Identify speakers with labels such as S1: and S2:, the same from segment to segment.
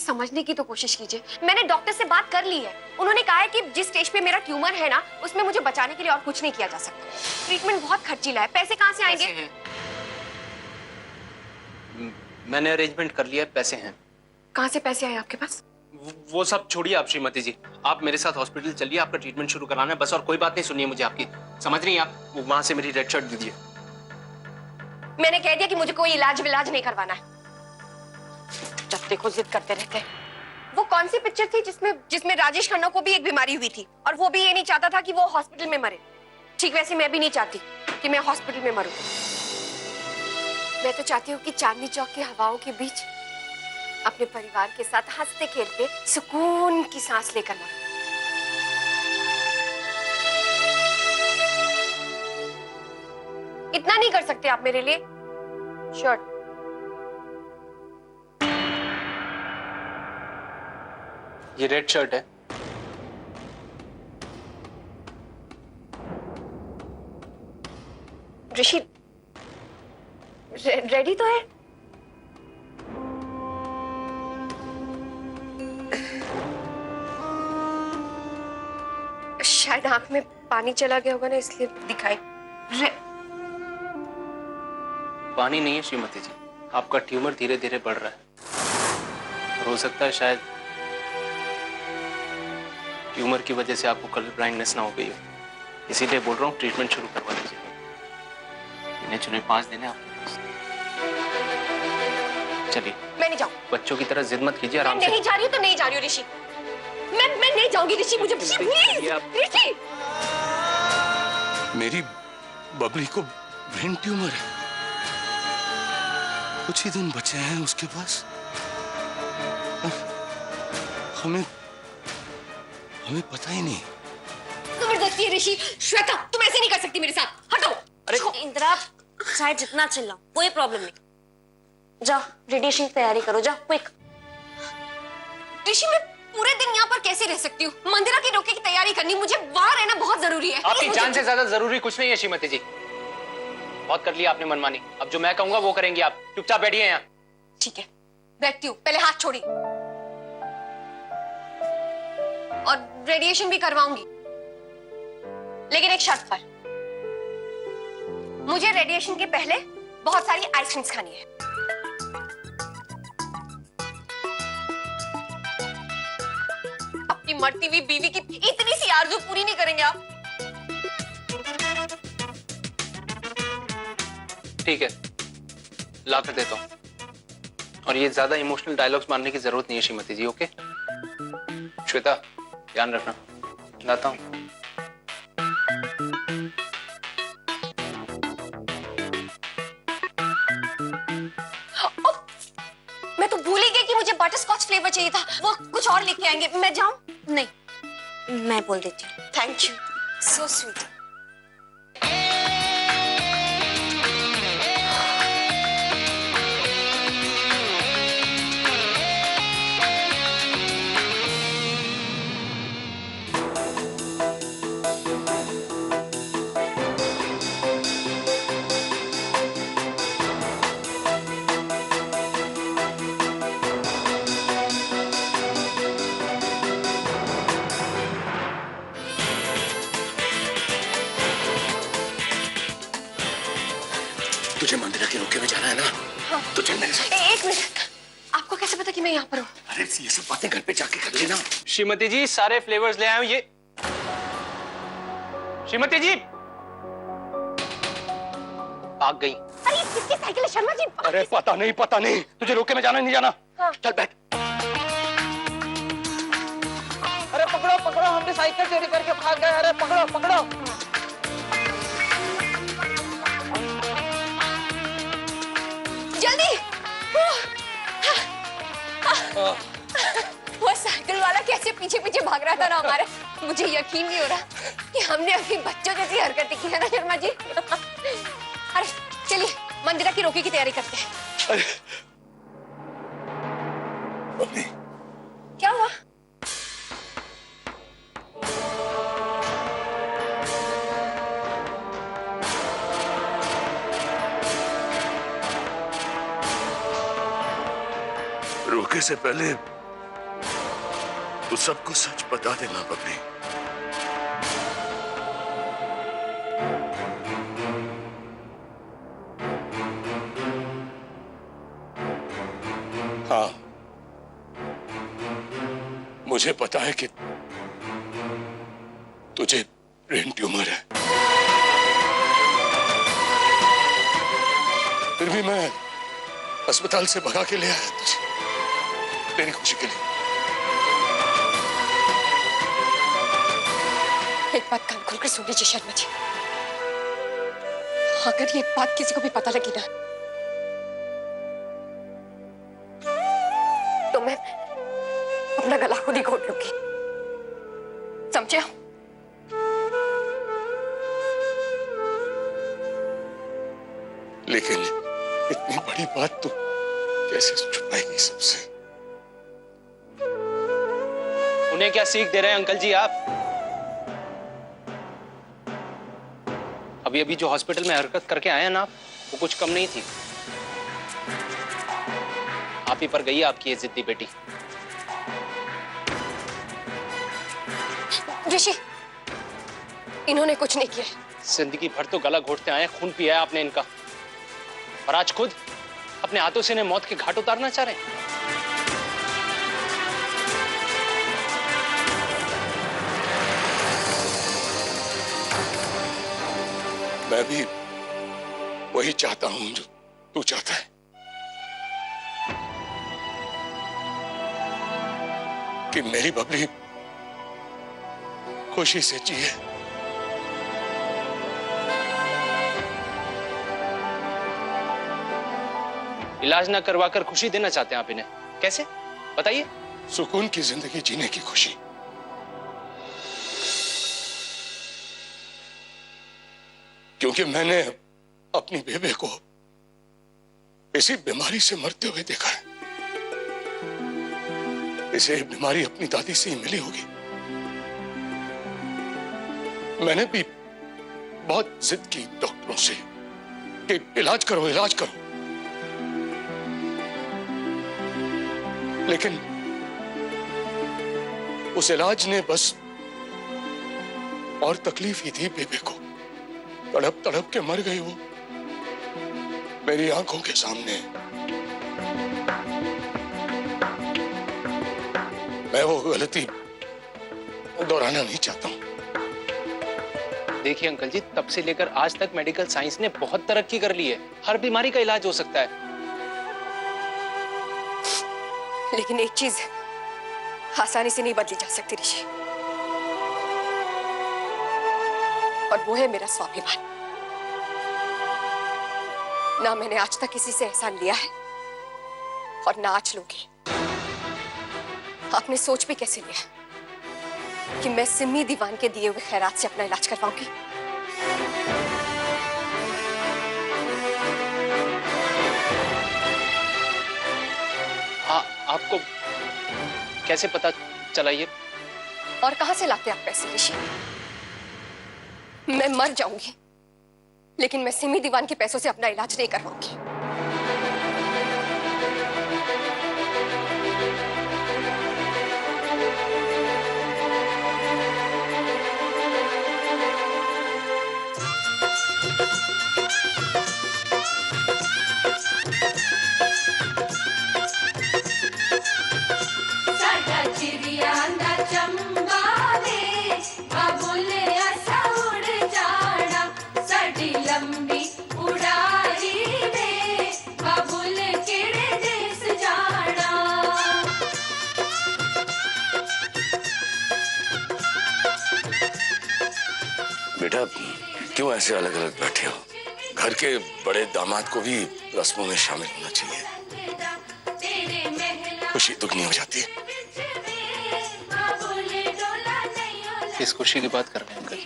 S1: समझने की तो कोशिश कीजिए। मैंने डॉक्टर से बात कर ली है। उन्होंने कहा है कि जिस स्टेज पे मेरा ट्यूमर है ना, उसमें मुझे बचाने के लिए और कुछ नहीं किया जा सकता। ट्रीटमेंट बहुत खर्चीला है। पैसे कहाँ से आएंगे?
S2: मैंने अरेंजमेंट कर लिया, पैसे हैं।
S1: कहाँ से पैसे आए आपके पास?
S2: वो सब छोड़िए आप श्रीमती जी, आप मेरे साथ हॉस्पिटल चलिए, आपका ट्रीटमेंट शुरू कराना है बस, और कोई बात नहीं सुनिए मुझे आपकी, समझ रही हैं आप? वहां से मेरी रेड शर्ट दीजिए।
S1: मैंने कह दिया कि मुझे कोई इलाज विलाज नहीं करवाना है। जब देखो जिद करते रहते हैं। वो कौन सी पिक्चर थी जिसमें राजेश खन्ना को भी एक बीमारी हुई थी और वो भी ये नहीं चाहता था कि वो हॉस्पिटल में मरे। ठीक वैसे मैं भी नहीं चाहती कि मैं हॉस्पिटल में मरूं। मैं तो चाहती हूँ कि चांदनी चौक की हवाओं के बीच अपने परिवार के साथ हंसते खेलते सुकून की सांस लेकर मरूं। इतना नहीं कर सकते आप मेरे लिए? शर्ट
S2: ये रेड शर्ट है।
S1: ऋषि रेडी तो है? शायद आंख में पानी चला गया होगा ना, इसलिए दिखाई।
S2: पानी नहीं है श्रीमती जी, आपका ट्यूमर धीरे धीरे बढ़ रहा है। हो सकता है शायद ट्यूमर की वजह से आपको कलर ब्लाइंडनेस ना हो गई हो, इसीलिए बोल रहा हूँ ट्रीटमेंट शुरू करवा लीजिए। इन्हें चुने 5 दिन है आपके पास। चलिए।
S1: मैं नहीं जाऊँ।
S2: बच्चों की तरह जिद मत कीजिए, आराम से।
S1: नहीं जा रही हूँ तो नहीं जा रही हूँ ऋषि। मैं नहीं जाऊंगी ऋषि, मुझे प्लीज ऋषि।
S3: मेरी बबली को ब्रेन ट्यूमर है, कुछ ही दिन बचे हैं उसके पास। हमें पता ही नहीं।
S1: जबरदस्ती है ऋषि। श्वेता तुम ऐसे नहीं कर सकती मेरे साथ, हटो।
S4: अरे इंदिरा, चाहे जितना चिल्लाओ कोई प्रॉब्लम नहीं। जाओ रेडिएशन की तैयारी करो, जाओ क्विक।
S1: ऋषि मैं पूरे दिन यहाँ पर कैसे रह सकती हूँ? मंदिरा की रोके की तैयारी करनी, मुझे वहां रहना बहुत जरूरी है।
S2: आपकी जान से ज्यादा जरूरी कुछ नहीं है श्रीमती जी। बहुत कर लिया आपने मनमानी, अब जो मैं कहूंगा वो करेंगी आप। चुपचाप बैठिए यहाँ।
S1: ठीक है बैठती हूँ, पहले हाथ छोड़ी। और रेडिएशन भी करवाऊंगी, लेकिन एक शर्त पर। मुझे रेडिएशन के पहले बहुत सारी आइसक्रीम्स खानी है। अपनी मरती हुई बीवी की इतनी सी आरज़ू पूरी नहीं करेंगे आप?
S2: ठीक है, ला कर देता हूँ। और ये ज्यादा इमोशनल डायलॉग्स मारने की जरूरत नहीं है श्रीमती जी, ओके? श्वेता ध्यान रखना, लाता हूँ।
S1: मैं तो भूल ही गई कि मुझे बटरस्कॉच फ्लेवर चाहिए था। वो कुछ और लेके आएंगे। मैं जाऊं?
S4: नहीं, मैं बोल देती हूँ।
S1: Thank you, so sweet.
S3: तुझे मंदिरा के रोके में जाना है ना? हाँ। तो चल मेरे साथ।
S1: एक मिनट, आपको कैसे पता कि मैं यहाँ पर हूँ?
S3: अरे ये सब बातें घर पे जाके कर लेना।
S2: श्रीमती जी सारे फ्लेवर्स ले आए हूँ। ये श्रीमती जी भाग गई।
S1: अरे किसकी साइकिल है शर्मा जी?
S3: अरे पता नहीं, तुझे रोके में जाना नहीं जाना?
S1: हाँ।
S3: चल बैठ।
S5: अरे पकड़ो, हमने साइकिल चोरी करके भाग गए। अरे पकड़ो।
S1: जल्दी। वो साइकिल वाला कैसे पीछे भाग रहा था ना हमारे। मुझे यकीन नहीं हो रहा कि हमने अभी बच्चों जैसी हरकतें की है ना शर्मा जी। अरे चलिए मंदिरा की रोके की तैयारी करते हैं।
S3: अरे
S1: क्या हुआ?
S3: रोके से पहले तू सबको सच बता देना बबली। हाँ, मुझे पता है कि तुझे ब्रेन ट्यूमर है, फिर भी मैं अस्पताल से भगा के ले आया तुझे तेरी खुशी के लिए।
S1: एक बात कान खोलकर सुन लीजिए शर्मा जी, अगर ये बात किसी को भी पता लगी ना तो मैं अपना गला खुद ही घोट लूंगी, समझे?
S3: लेकिन इतनी बड़ी बात तू कैसे छुपाएगी सबसे?
S2: उन्हें क्या सीख दे रहे हैं अंकल जी आप? अभी अभी जो हॉस्पिटल में हरकत करके आए हैं ना, वो कुछ कम नहीं थी। आप ही पर गई आपकी ये जिद्दी बेटी।
S1: ऋषि, इन्होंने कुछ नहीं किया।
S2: जिंदगी भर तो गला घोटते आए, खून पिया है आपने इनका, और आज खुद अपने हाथों से इन्हें मौत के घाट उतारना चाह रहे हैं।
S3: मैं भी वही चाहता हूं जो तू चाहता है, कि मेरी बबली खुशी से जिए।
S2: इलाज ना करवा कर खुशी देना चाहते हैं आप इन्हें, कैसे बताइए?
S3: सुकून की जिंदगी जीने की खुशी। क्योंकि मैंने अपनी बेबे को इसी बीमारी से मरते हुए देखा है। इसे बीमारी अपनी दादी से ही मिली होगी। मैंने भी बहुत जिद की डॉक्टरों से कि इलाज करो, इलाज करो, लेकिन उस इलाज ने बस और तकलीफ ही दी बेबे को। तड़प तड़प के मर गई वो मेरी आंखों के सामने। मैं वो गलती दोहराना नहीं चाहता हूं।
S2: देखिए अंकल जी, तब से लेकर आज तक मेडिकल साइंस ने बहुत तरक्की कर ली है, हर बीमारी का इलाज हो सकता है।
S1: लेकिन एक चीज आसानी से नहीं बदली जा सकती ऋषि, और वो है मेरा स्वाभिमान। ना मैंने आज तक किसी से एहसान लिया है और ना आज लूंगी। आपने सोच भी कैसे लिया कि मैं सिमी दीवान के दिए हुए खैरात से अपना इलाज करवाऊंगी?
S2: हाँ, आपको कैसे पता चला ये?
S1: और कहां से लाते आप पैसे ऋषि? मैं मर जाऊंगी लेकिन मैं सिमी दीवान के पैसों से अपना इलाज नहीं करवाऊंगी।
S3: बेटा, क्यों ऐसे अलग अलग बैठे हो? घर के बड़े दामाद को भी रस्मों में शामिल होना चाहिए, खुशी दुगनी हो जाती है।
S2: किस खुशी की बात कर रहे हैं अंकल?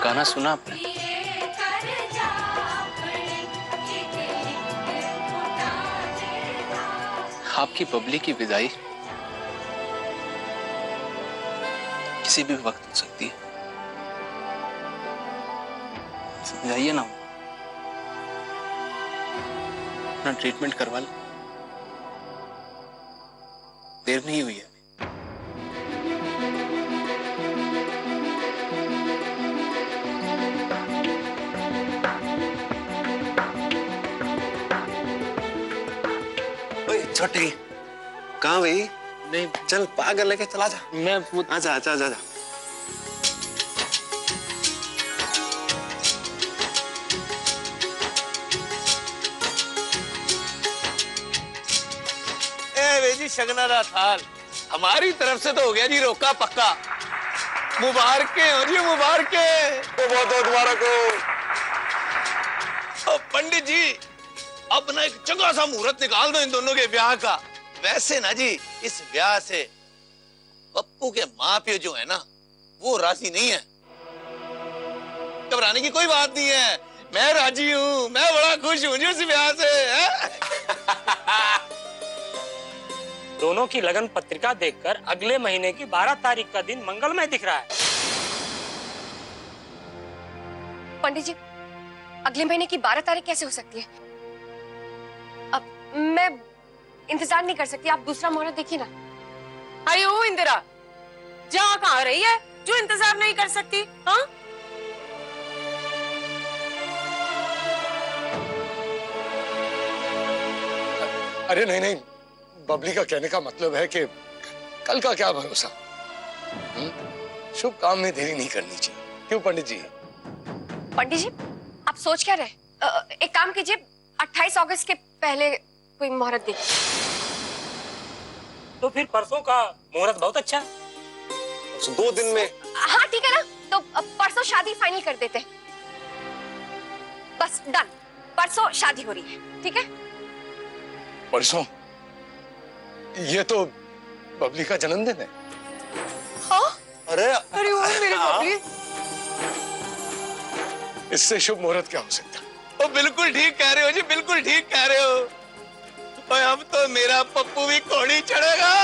S2: गाना सुना आपने? आपकी बबली की विदाई किसी भी वक्त हो सकती है, समझाइए ना। अपना ट्रीटमेंट करवा ले। देर नहीं हुई है।
S6: ओए छोटी, कहाँ भाई?
S2: नहीं,
S6: चल पागल लेके चला जा।
S2: मैं वो
S6: आजा आजा आजा।
S3: जी शगना दा थाल हमारी तरफ से तो हो गया जी रोका पक्का। मुबारकें हो जी, मुबारकें। तो बहुत बहुत मुबारक हो। पंडित जी अब ना एक चंगा सा मुहूर्त निकाल दो इन दोनों के ब्याह का। वैसे ना जी इस ब्याह से पप्पू के माँ प्यो जो है ना वो राजी नहीं है। घबराने की कोई बात नहीं है, मैं राजी हूँ, मैं बड़ा खुश हूँ जी उस ब्याह से।
S7: दोनों की लगन पत्रिका देखकर अगले महीने की 12 तारीख का दिन मंगलमय दिख रहा है।
S1: पंडित जी, अगले महीने की 12 तारीख कैसे हो सकती है? अब मैं इंतजार नहीं कर सकती, आप दूसरा मुहूर्त देखिए ना।
S8: अरे ओ इंदिरा, जा कहाँ रही है जो इंतजार नहीं कर सकती? हाँ,
S3: अरे नहीं नहीं, बबली का कहने का मतलब है कि कल का क्या भरोसा। शुभ काम में देरी नहीं करनी चाहिए, क्यों पंडित जी?
S1: पंडित जी, आप सोच क्या रहे? एक काम कीजिए, 28 अगस्त के पहले कोई मुहूर्त देखिए।
S7: तो फिर परसों का मुहूर्त बहुत अच्छा है।
S6: 2 दिन में।
S1: हाँ ठीक है ना, तो परसों शादी फाइनल कर देते हैं। बस डन, परसों शादी हो रही है, ठीक है?
S3: परसों? ये तो बबली का जन्मदिन है।
S1: हाँ?
S8: अरे वो मेरे बबली।
S3: इससे शुभ मुहूर्त क्या हो सकता? ओ बिल्कुल ठीक कह रहे हो जी, बिल्कुल ठीक कह रहे हो। और अब तो मेरा पप्पू भी घोड़ी चढ़ेगा।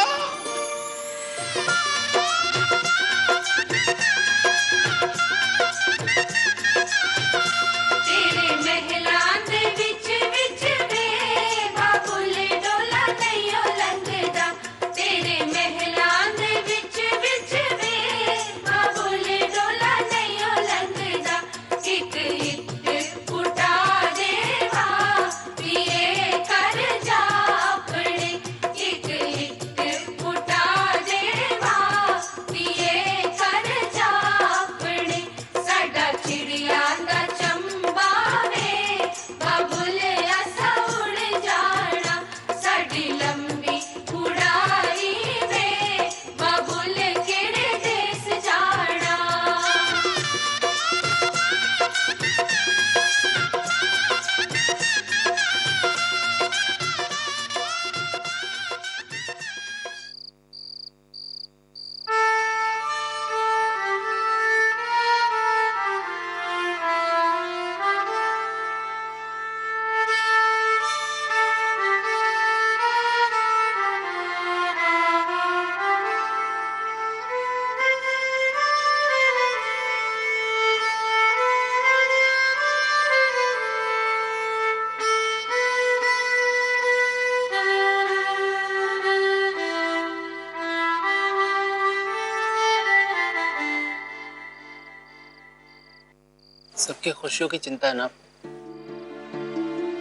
S2: सबकी खुशियों की चिंता है ना आपको?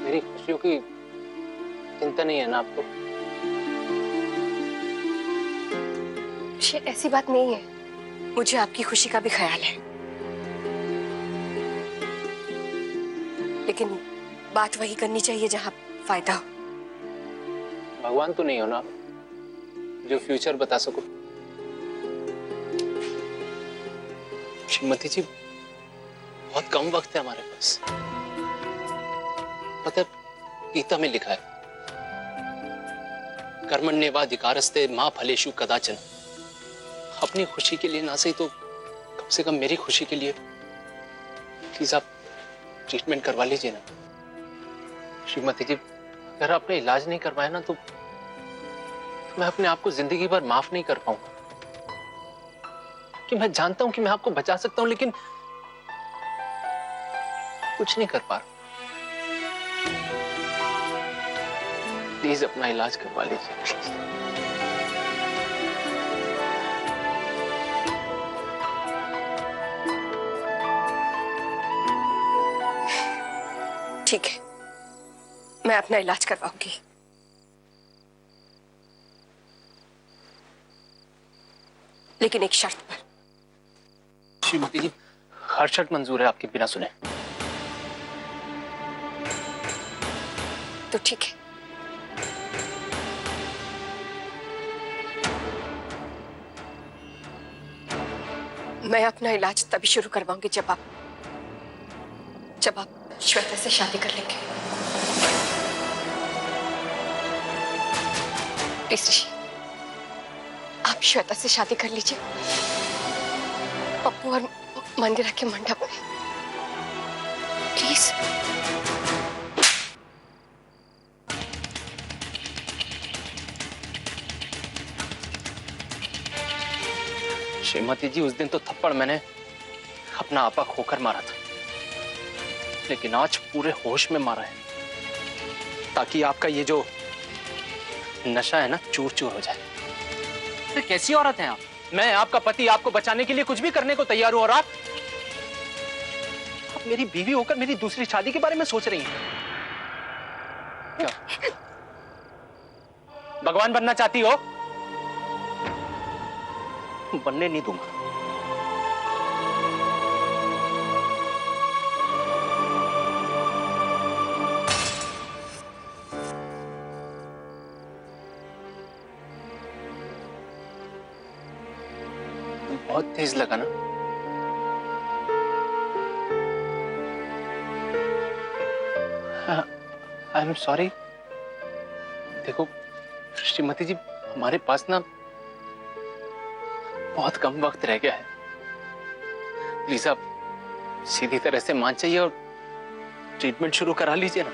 S2: मेरी खुशियों की चिंता नहीं है ना आपको?
S1: ये ऐसी बात नहीं है, मुझे आपकी खुशी का भी ख्याल है, लेकिन बात वही करनी चाहिए जहां फायदा हो।
S2: भगवान तो नहीं हो ना जो फ्यूचर बता सको? श्रीमती जी, बहुत कम वक्त है हमारे पास। पता है, गीता में लिखा है, कर्मण्येवाधिकारस्ते मा फलेषु कदाचन। अपनी खुशी के लिए ना सही तो कम से कम मेरी खुशी के लिए प्लीज आप ट्रीटमेंट करवा लीजिए ना। श्रीमती जी, अगर आपने इलाज नहीं करवाया ना तो मैं अपने आप को जिंदगी भर माफ नहीं कर पाऊंगा। कि मैं जानता हूं कि मैं आपको बचा सकता हूं, लेकिन कुछ नहीं कर पा रहा। प्लीज अपना इलाज करवा लीजिए।
S1: ठीक है, मैं अपना इलाज करवाऊंगी। लेकिन एक शर्त पर।
S2: श्रीमती जी, हर शर्त मंजूर है आपके बिना सुने।
S1: तो ठीक है, मैं अपना इलाज तभी शुरू करवाऊंगी जब आप श्वेता से शादी कर लेंगे। प्लीज ऋषि, आप श्वेता से शादी कर लीजिए, पप्पू और मंदिरा के मंडप में, प्लीज।
S2: श्रीमती जी, उस दिन तो थप्पड़ मैंने अपना आपा खोकर मारा था, लेकिन आज पूरे होश में मारा है, ताकि आपका ये जो नशा है ना, चूर चूर हो जाए। तो कैसी औरत हैं आप? मैं आपका पति, आपको बचाने के लिए कुछ भी करने को तैयार हूं, और आप मेरी बीवी होकर मेरी दूसरी शादी के बारे में सोच रही हैं क्या? भगवान बनना चाहती हो? बनने नहीं दूंगा। बहुत तेज लगा ना? I am sorry. देखो श्रीमती जी, हमारे पास ना बहुत कम वक्त रह गया है। प्लीज आप सीधी तरह से मान जाइए और ट्रीटमेंट शुरू करा लीजिए ना।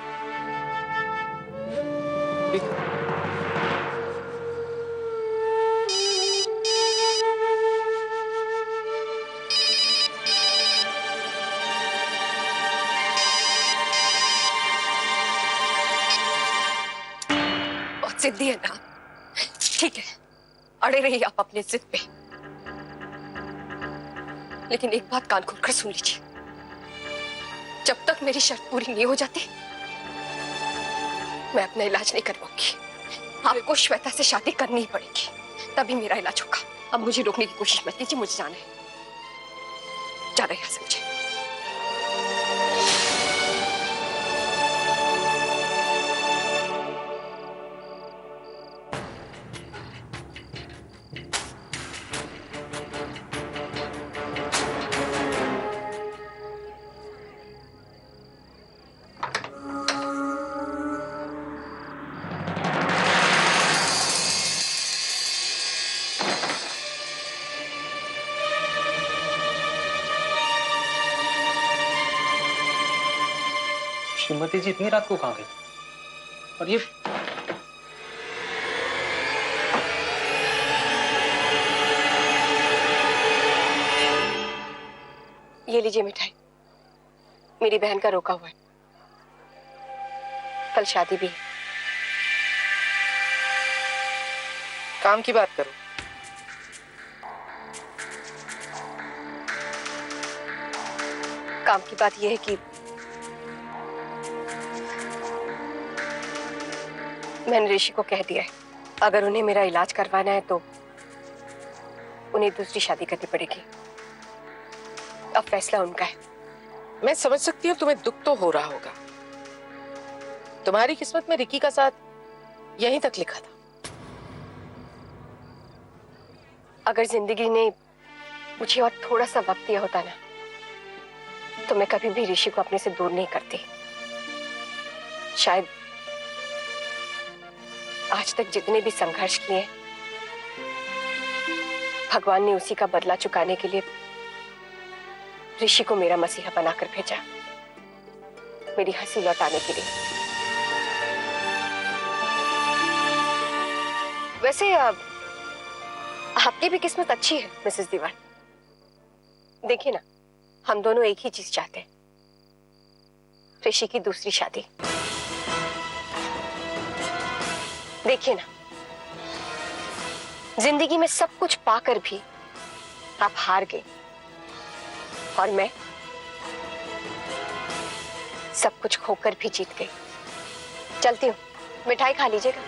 S1: बहुत जिद्दी है ना? ठीक है, अड़े रहिए आप अपने जिद पे, लेकिन एक बात कान खोलकर सुन लीजिए, जब तक मेरी शर्त पूरी नहीं हो जाती मैं अपना इलाज नहीं करवाऊंगी। आपको श्वेता से शादी करनी ही पड़ेगी, तभी मेरा इलाज होगा। अब मुझे रोकने की कोशिश मत कीजिए, मुझे जाना है, जा रहे हैं समझे।
S2: श्रीमती जी इतनी रात को कहां गई? और
S1: ये लीजिए मिठाई, मेरी बहन का रोका हुआ है, कल शादी भी है।
S5: काम की बात करो।
S1: काम की बात यह है कि मैंने ऋषि को कह दिया है, अगर उन्हें मेरा इलाज करवाना है तो उन्हें दूसरी शादी करनी पड़ेगी। अब फैसला उनका है।
S5: मैं समझ सकती हूँ तुम्हें दुख तो हो रहा होगा। तुम्हारी किस्मत में रिकी का साथ यहीं तक लिखा था।
S1: अगर जिंदगी ने मुझे और थोड़ा सा वक्त दिया होता ना, तो मैं कभी भी ऋषि को अपने से दूर नहीं करती। शायद आज तक जितने भी संघर्ष किए, भगवान ने उसी का बदला चुकाने के लिए ऋषि को मेरा मसीहा बनाकर भेजा, मेरी हंसी लौटाने के लिए। वैसे आपकी भी किस्मत अच्छी है मिसेस दीवान। देखिए ना, हम दोनों एक ही चीज चाहते हैं, ऋषि की दूसरी शादी। देखिए ना, जिंदगी में सब कुछ पाकर भी आप हार गए, और सब कुछ खोकर भी जीत गई। चलती हूँ, मिठाई खा लीजिएगा।